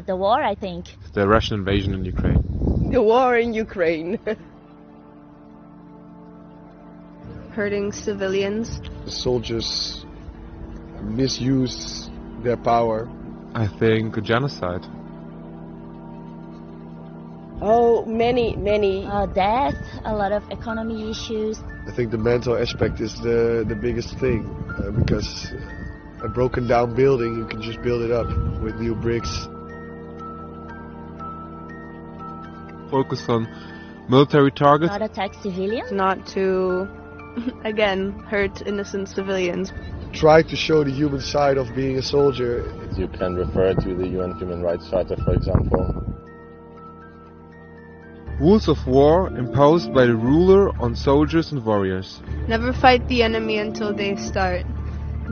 The war, I think. The Russian invasion in Ukraine. The war in Ukraine. Hurting civilians. The soldiers misuse their power. I think genocide. Oh, many. Death, a lot of economy issues. I think the mental aspect is the biggest thing, because a broken down building, you can just build it up with new bricks. Focus on military targets. Not attack civilians. Not to, again, hurt innocent civilians. Try to show the human side of being a soldier. You can refer to the UN Human Rights Charter, for example. Rules of war imposed by the ruler on soldiers and warriors. Never fight the enemy until they start.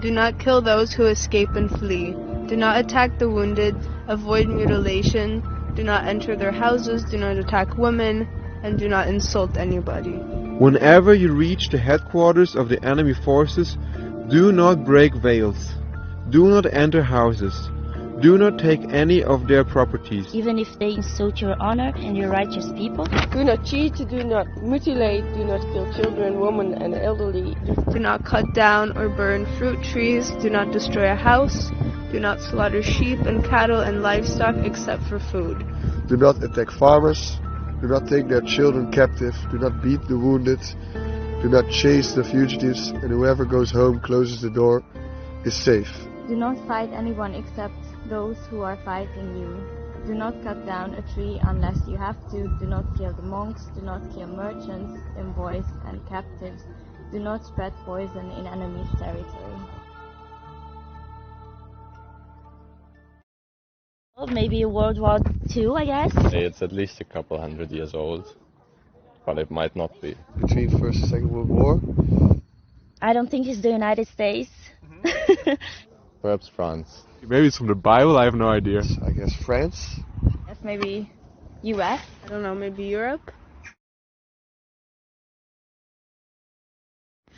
Do not kill those who escape and flee. Do not attack the wounded. Avoid mutilation. Do not enter their houses. Do not attack women. And do not insult anybody. Whenever you reach the headquarters of the enemy forces, do not break veils. Do not enter houses. Do not take any of their properties. Even if they insult your honor and your righteous people. Do not cheat, do not mutilate, do not kill children, women and elderly. Do not cut down or burn fruit trees. Do not destroy a house. Do not slaughter sheep and cattle and livestock except for food. Do not attack farmers. Do not take their children captive. Do not beat the wounded. Do not chase the fugitives. And whoever goes home, closes the door, is safe. Do not fight anyone except those who are fighting you. Do not cut down a tree unless you have to. Do not kill the monks. Do not kill merchants, envoys, and captives. Do not spread poison in enemy's territory. Well, maybe World War II, I guess. It's at least a couple hundred years old, but it might not be. Between First and Second World War? I don't think it's the United States. Perhaps France. Maybe it's from the Bible, I have no idea. I guess France? Yes, maybe US? I don't know, maybe Europe?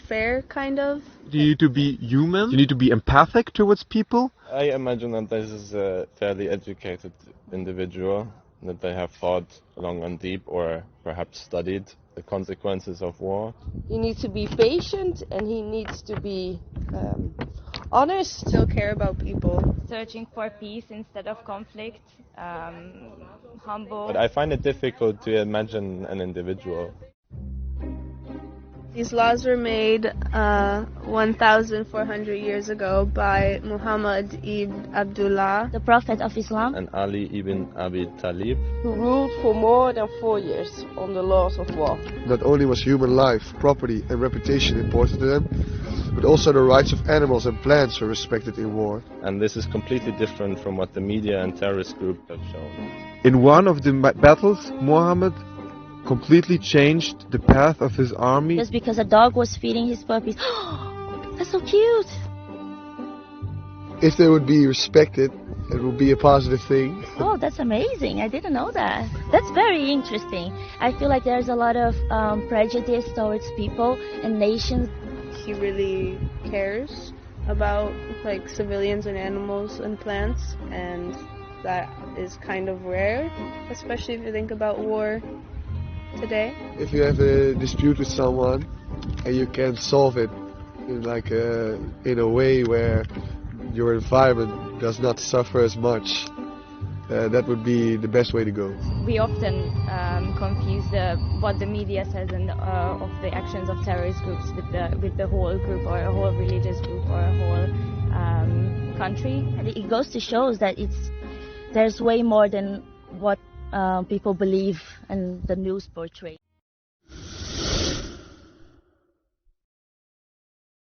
Fair, kind of? You need to be human. You need to be empathic towards people. I imagine that this is a fairly educated individual, that they have thought long and deep or perhaps studied the consequences of war. He needs to be patient and he needs to be honest. Still care about people. Searching for peace instead of conflict. Humble. But I find it difficult to imagine an individual. These laws were made 1,400 years ago by Muhammad ibn Abdullah, The Prophet of Islam. And Ali ibn Abi Talib, Who ruled for more than 4 years on the laws of war. Not only was human life, property and reputation important to them, but also the rights of animals and plants were respected in war. and this is completely different from what the media and terrorist groups have shown. In one of the battles, Muhammad completely changed the path of his army. Just because a dog was feeding his puppies. That's so cute. If they would be respected, it would be a positive thing. Oh, that's amazing. I didn't know that. That's very interesting. I feel like there's a lot of prejudice towards people and nations. he really cares about like civilians and animals and plants, and that is kind of rare, especially if you think about war today. If you have a dispute with someone and you can solve it in a way where your environment does not suffer as much, that would be the best way to go. We often confuse what the media says and of the actions of terrorist groups with the whole group or a whole religious group or a whole country. And it goes to show that there's way more than what people believe and the news portray.